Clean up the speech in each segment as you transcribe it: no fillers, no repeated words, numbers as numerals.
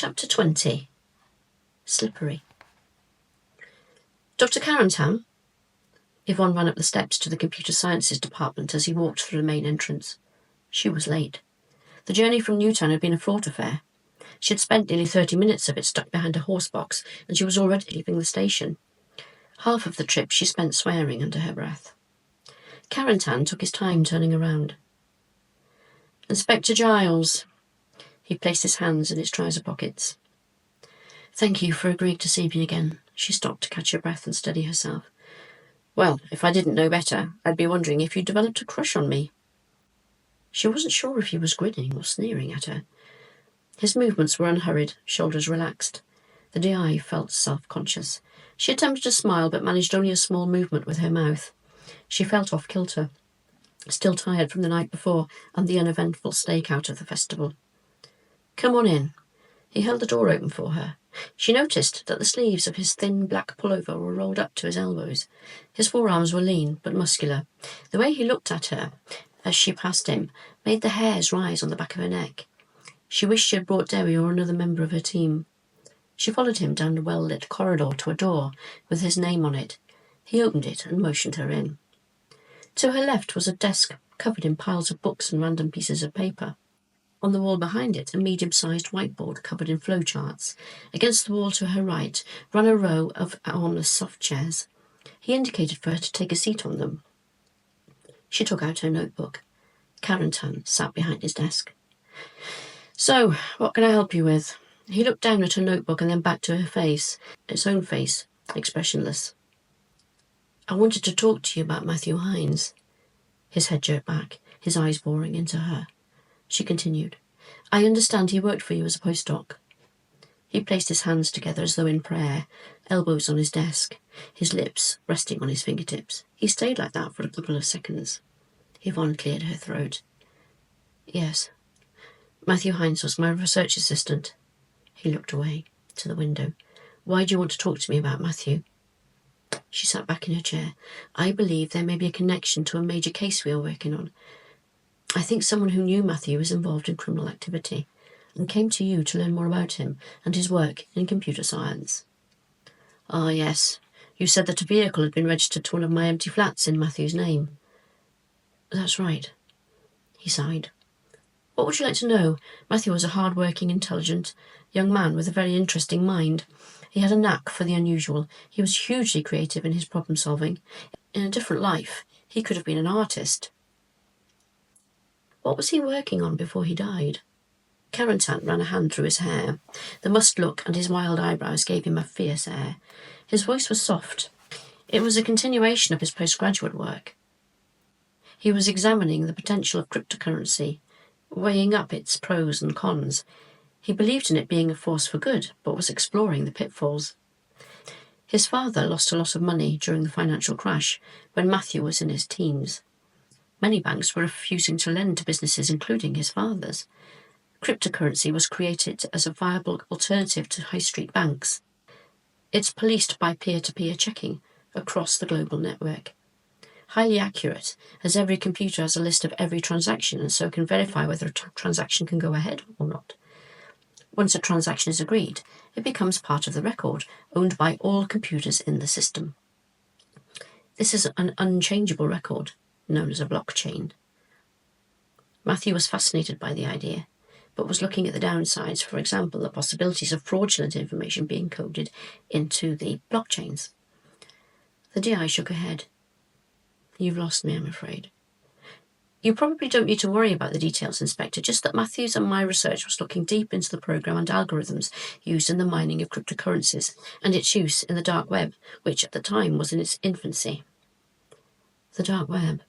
Chapter 20. Slippery. Dr Carantan? Yvonne ran up the steps to the computer sciences department as he walked through the main entrance. She was late. The journey from Newtown had been a fraught affair. She had spent nearly 30 minutes of it stuck behind a horse box, and she was already leaving the station. Half of the trip she spent swearing under her breath. Carantan took his time turning around. Inspector Giles. He placed his hands in his trouser pockets. Thank you for agreeing to see me again. She stopped to catch her breath and steady herself. Well, if I didn't know better, I'd be wondering if you'd developed a crush on me. She wasn't sure if he was grinning or sneering at her. His movements were unhurried, shoulders relaxed. The DI felt self-conscious. She attempted to smile but managed only a small movement with her mouth. She felt off kilter, still tired from the night before and the uneventful stakeout of the festival. Come on in. He held the door open for her. She noticed that the sleeves of his thin black pullover were rolled up to his elbows. His forearms were lean but muscular. The way he looked at her as she passed him made the hairs rise on the back of her neck. She wished she had brought Derry or another member of her team. She followed him down the well-lit corridor to a door with his name on it. He opened it and motioned her in. To her left was a desk covered in piles of books and random pieces of paper. On the wall behind it, a medium-sized whiteboard covered in flowcharts. Against the wall to her right ran a row of armless soft chairs. He indicated for her to take a seat on them. She took out her notebook. Carantan sat behind his desk. So, what can I help you with? He looked down at her notebook and then back to her face, its own face, expressionless. I wanted to talk to you about Matthew Hinds. His head jerked back, his eyes boring into her. She continued, I understand he worked for you as a postdoc. He placed his hands together as though in prayer, elbows on his desk, his lips resting on his fingertips. He stayed like that for a couple of seconds. Yvonne cleared her throat. Yes. Matthew Hinds was my research assistant. He looked away, to the window. Why do you want to talk to me about Matthew? She sat back in her chair. I believe there may be a connection to a major case we are working on. I think someone who knew Matthew was involved in criminal activity and came to you to learn more about him and his work in computer science. Ah, yes. You said that a vehicle had been registered to one of my empty flats in Matthew's name. That's right. He sighed. What would you like to know? Matthew was a hard-working, intelligent young man with a very interesting mind. He had a knack for the unusual. He was hugely creative in his problem-solving. In a different life, he could have been an artist. What was he working on before he died? Carantan ran a hand through his hair. The mussed look and his wild eyebrows gave him a fierce air. His voice was soft. It was a continuation of his postgraduate work. He was examining the potential of cryptocurrency, weighing up its pros and cons. He believed in it being a force for good, but was exploring the pitfalls. His father lost a lot of money during the financial crash when Matthew was in his teens. Many banks were refusing to lend to businesses, including his father's. Cryptocurrency was created as a viable alternative to high street banks. It's policed by peer-to-peer checking across the global network. Highly accurate, as every computer has a list of every transaction and so can verify whether a transaction can go ahead or not. Once a transaction is agreed, it becomes part of the record, owned by all computers in the system. This is an unchangeable record, known as a blockchain. Matthew was fascinated by the idea, but was looking at the downsides, for example, the possibilities of fraudulent information being coded into the blockchains. The DI shook her head. You've lost me, I'm afraid. You probably don't need to worry about the details, Inspector, just that Matthews and my research was looking deep into the program and algorithms used in the mining of cryptocurrencies and its use in the dark web, which at the time was in its infancy. The dark web.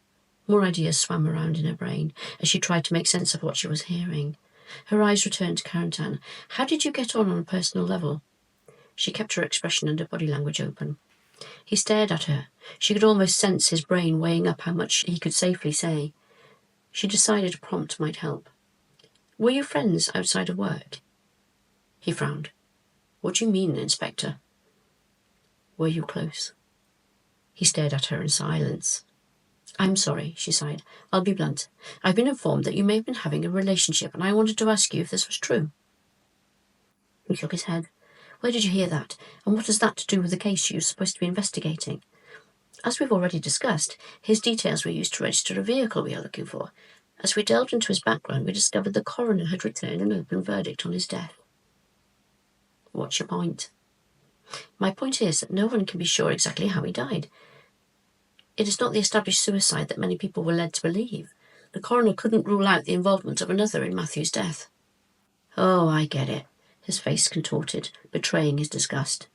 More ideas swam around in her brain as she tried to make sense of what she was hearing. Her eyes returned to Carantan. How did you get on a personal level? She kept her expression and her body language open. He stared at her. She could almost sense his brain weighing up how much he could safely say. She decided a prompt might help. Were you friends outside of work? He frowned. What do you mean, Inspector? Were you close? He stared at her in silence. I'm sorry, she sighed. I'll be blunt. I've been informed that you may have been having a relationship, and I wanted to ask you if this was true. He shook his head. Where did you hear that? And what has that to do with the case you're supposed to be investigating? As we've already discussed, his details were used to register a vehicle we are looking for. As we delved into his background, we discovered the coroner had returned an open verdict on his death. What's your point? My point is that no one can be sure exactly how he died. It is not the established suicide that many people were led to believe. The coroner couldn't rule out the involvement of another in Matthew's death. Oh, I get it. His face contorted, betraying his disgust.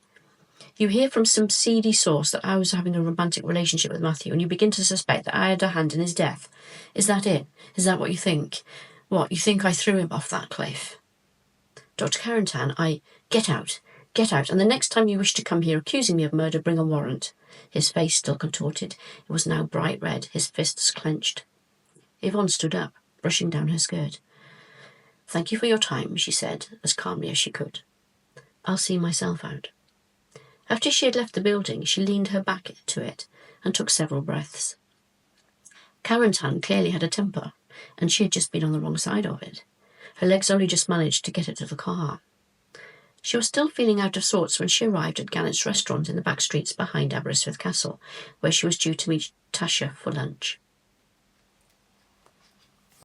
You hear from some seedy source that I was having a romantic relationship with Matthew, and you begin to suspect that I had a hand in his death. Is that it? Is that what you think? What, you think I threw him off that cliff? Dr. Carantan, Get out. Get out, and the next time you wish to come here accusing me of murder, bring a warrant. His face still contorted. It was now bright red, his fists clenched. Yvonne stood up, brushing down her skirt. Thank you for your time, she said, as calmly as she could. I'll see myself out. After she had left the building, she leaned her back to it and took several breaths. Carantan clearly had a temper, and she had just been on the wrong side of it. Her legs only just managed to get her to the car. She was still feeling out of sorts when she arrived at Gannet's restaurant in the back streets behind Aberystwyth Castle, where she was due to meet Tasha for lunch.